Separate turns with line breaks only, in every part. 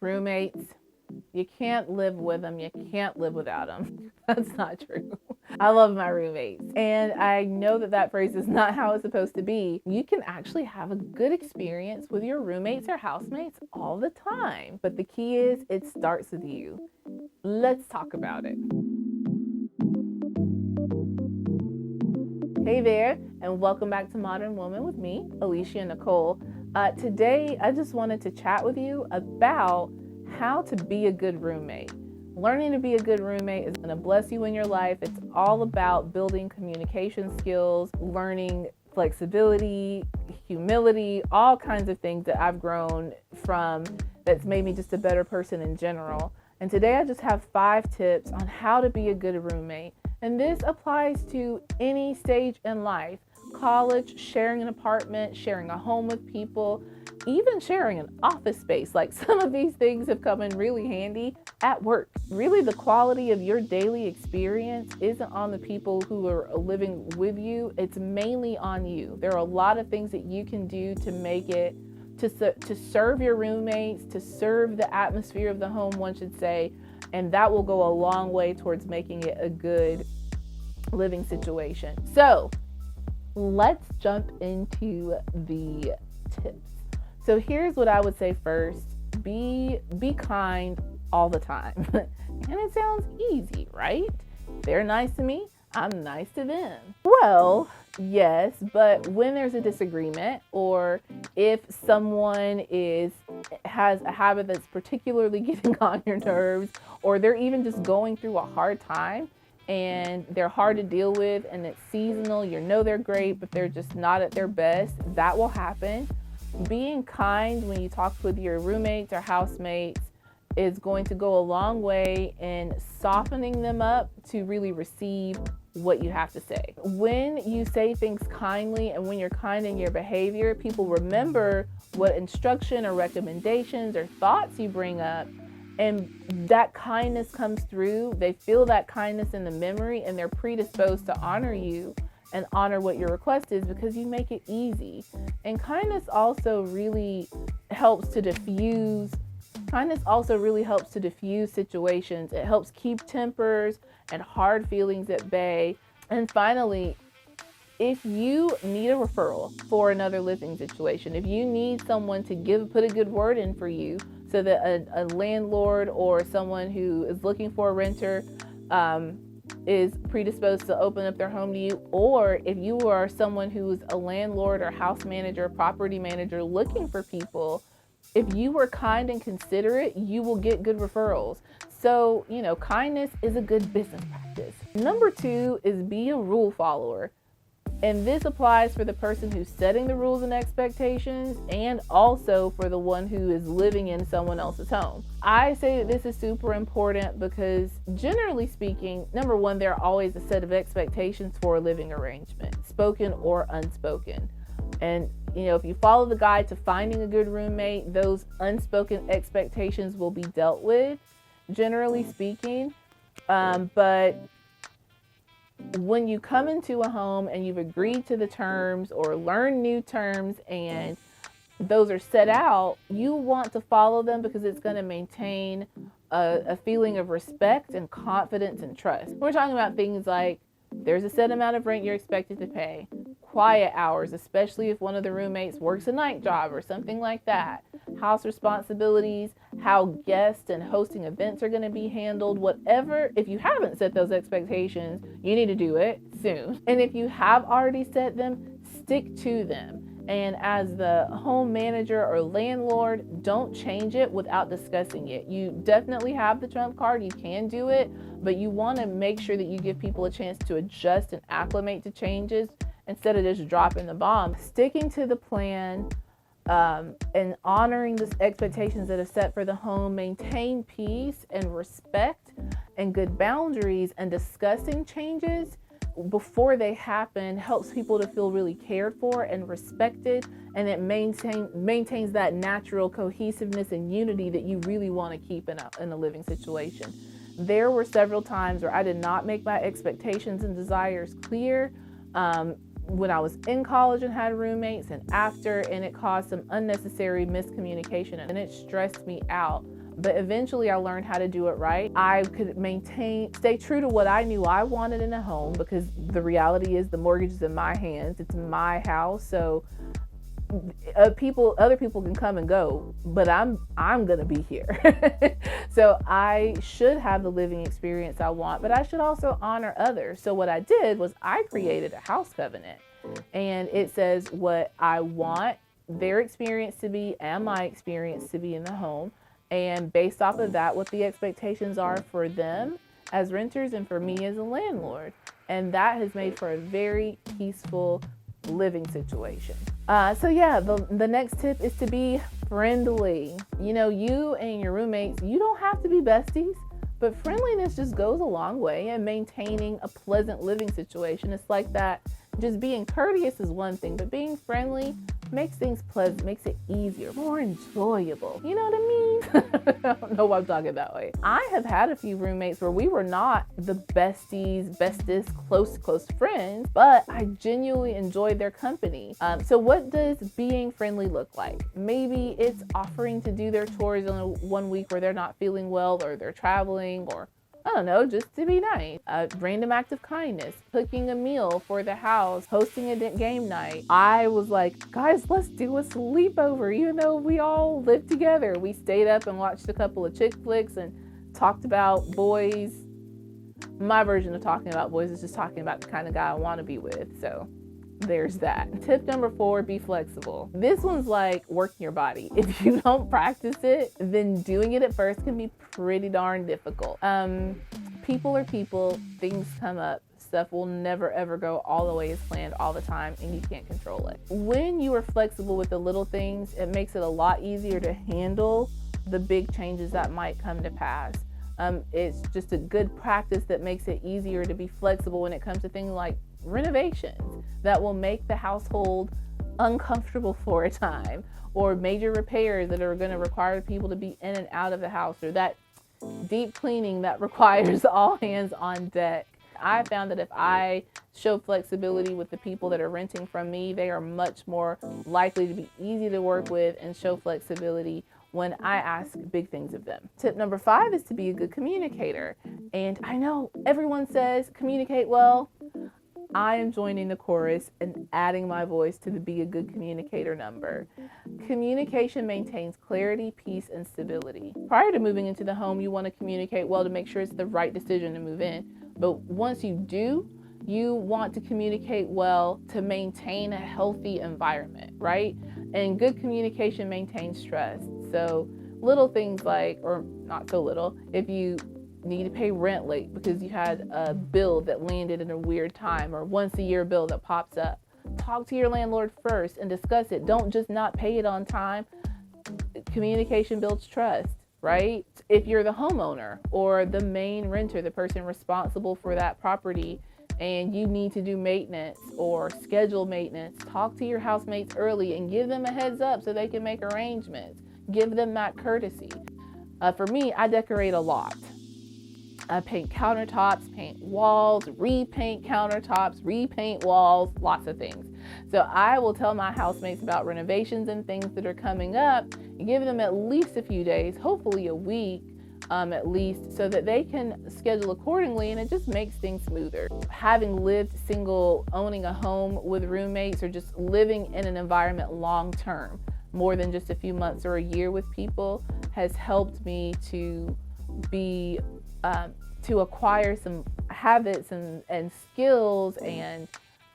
Roommates, you can't live with them, you can't live without them. That's not true. I love my roommates, and I know that that phrase is not how it's supposed to be. You can actually have a good experience with your roommates or housemates all the time, but the key is it starts with you. Let's talk about it. Hey there, and welcome back to Modern Woman with me, Alicia Nicole. Today, I just wanted to chat with you about how to be a good roommate. Learning to be a good roommate is going to bless you in your life. It's all about building communication skills, learning flexibility, humility, all kinds of things that I've grown from that's made me just a better person in general. And today I just have 5 tips on how to be a good roommate. And this applies to any stage in life: college, sharing an apartment, sharing a home with people, even sharing an office space. Like, some of these things have come in really handy at work. Really, the quality of your daily experience isn't on the people who are living with you. It's mainly on you. There are a lot of things that you can do to make it, to serve your roommates, to serve the atmosphere of the home, one should say, and that will go a long way towards making it a good living situation. So let's jump into the tips. So here's what I would say first: be kind all the time. And it sounds easy, right? They're nice to me, I'm nice to them. Well, yes, but when there's a disagreement, or if someone has a habit that's particularly getting on your nerves, or they're even just going through a hard time and they're hard to deal with and it's seasonal, you know they're great, but they're just not at their best, that will happen. Being kind when you talk with your roommates or housemates is going to go a long way in softening them up to really receive what you have to say. When you say things kindly and when you're kind in your behavior, people remember what instruction or recommendations or thoughts you bring up, and that kindness comes through. They feel that kindness in the memory, and they're predisposed to honor you and honor what your request is because you make it easy. And kindness also really helps to diffuse situations. It helps keep tempers and hard feelings at bay. And finally, if you need a referral for another living situation, if you need someone to put a good word in for you so that a landlord or someone who is looking for a renter is predisposed to open up their home to you, or if you are someone who is a landlord or house manager, property manager looking for people, if you were kind and considerate, you will get good referrals. So, kindness is a good business practice. Number 2 is be a rule follower. And this applies for the person who's setting the rules and expectations, and also for the one who is living in someone else's home. I say that this is super important because, generally speaking, number 1, there are always a set of expectations for a living arrangement, spoken or unspoken. And if you follow the guide to finding a good roommate, those unspoken expectations will be dealt with, generally speaking. But when you come into a home and you've agreed to the terms or learned new terms and those are set out, you want to follow them because it's going to maintain a feeling of respect and confidence and trust. We're talking about things like there's a set amount of rent you're expected to pay, quiet hours, especially if one of the roommates works a night job or something like that, house responsibilities, how guests and hosting events are going to be handled, whatever. If you haven't set those expectations, you need to do it soon. And if you have already set them, stick to them. And as the home manager or landlord, don't change it without discussing it. You definitely have the trump card. You can do it, but you want to make sure that you give people a chance to adjust and acclimate to changes instead of just dropping the bomb. Sticking to the plan and honoring the expectations that are set for the home, maintain peace and respect and good boundaries, and discussing changes before they happen helps people to feel really cared for and respected, and it maintains that natural cohesiveness and unity that you really want to keep in a living situation. There were several times where I did not make my expectations and desires clear when I was in college and had roommates and after, and it caused some unnecessary miscommunication and it stressed me out. But eventually I learned how to do it right. I could stay true to what I knew I wanted in a home, because the reality is the mortgage is in my hands. It's my house. So other people can come and go, but I'm gonna be here. So I should have the living experience I want, but I should also honor others. So what I did was I created a house covenant, and it says what I want their experience to be and my experience to be in the home, and based off of that, what the expectations are for them as renters and for me as a landlord. And that has made for a very peaceful living situation. So yeah, the next tip is to be friendly. You know, you and your roommates, you don't have to be besties, but friendliness just goes a long way in maintaining a pleasant living situation. It's like that. Just being courteous is one thing, but being friendly makes things pleasant, makes it easier, more enjoyable. You know what I mean? I don't know why I'm talking that way. I have had a few roommates where we were not the bestest, close friends, but I genuinely enjoyed their company. So what does being friendly look like? Maybe it's offering to do their chores on one week where they're not feeling well, or they're traveling, or I don't know, just to be nice. A random act of kindness, cooking a meal for the house, hosting a game night. I was like, guys, let's do a sleepover. Even though we all lived together, we stayed up and watched a couple of chick flicks and talked about boys. My version of talking about boys is just talking about the kind of guy I want to be with. So there's that. Tip number 4, be flexible. This one's like working your body. If you don't practice it, then doing it at first can be pretty darn difficult. People are people, things come up. Stuff will never ever go all the way as planned all the time, and you can't control it. When you are flexible with the little things, it makes it a lot easier to handle the big changes that might come to pass. It's just a good practice that makes it easier to be flexible when it comes to things like renovations that will make the household uncomfortable for a time, or major repairs that are going to require people to be in and out of the house, or that deep cleaning that requires all hands on deck. I found that if I show flexibility with the people that are renting from me, they are much more likely to be easy to work with and show flexibility when I ask big things of them. Tip number 5 is to be a good communicator. And I know everyone says communicate well. I am joining the chorus and adding my voice to the be a good communicator number. Communication maintains clarity, peace, and stability. Prior to moving into the home, you want to communicate well to make sure it's the right decision to move in. But once you do, you want to communicate well to maintain a healthy environment, right? And good communication maintains trust. So little things like, or not so little, if you need to pay rent late because you had a bill that landed in a weird time, or once a year bill that pops up, talk to your landlord first and discuss it. Don't just not pay it on time. Communication builds trust, right? If you're the homeowner or the main renter, the person responsible for that property, and you need to do maintenance or schedule maintenance, talk to your housemates early and give them a heads up so they can make arrangements. Give them that courtesy. For me, I decorate a lot. I paint countertops, paint walls, repaint countertops, repaint walls, lots of things. So I will tell my housemates about renovations and things that are coming up and give them at least a few days, hopefully a week at least, so that they can schedule accordingly, and it just makes things smoother. Having lived single, owning a home with roommates, or just living in an environment long term, more than just a few months or a year with people, has helped me to be to acquire some habits and skills and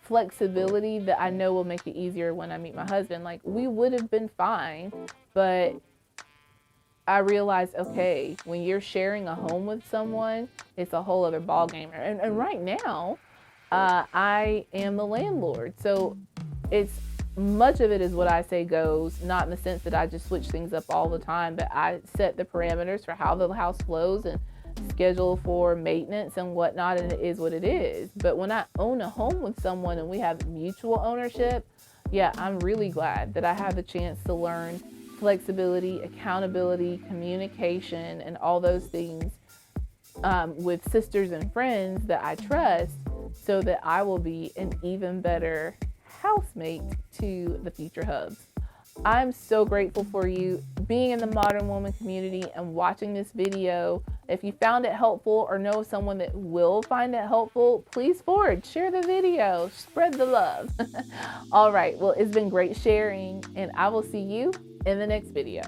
flexibility that I know will make it easier when I meet my husband. Like, we would have been fine, but I realized, okay, when you're sharing a home with someone, it's a whole other ballgame. And right now, I am the landlord. So it's much of it is what I say goes, not in the sense that I just switch things up all the time, but I set the parameters for how the house flows and schedule for maintenance and whatnot, and it is what it is. But when I own a home with someone and we have mutual ownership, yeah, I'm really glad that I have the chance to learn flexibility, accountability, communication, and all those things with sisters and friends that I trust, so that I will be an even better housemate to the future hubs. I'm so grateful for you being in the Modern Woman community and watching this video. If you found it helpful or know someone that will find it helpful, please forward, share the video, spread the love. All right, well, it's been great sharing, and I will see you in the next video.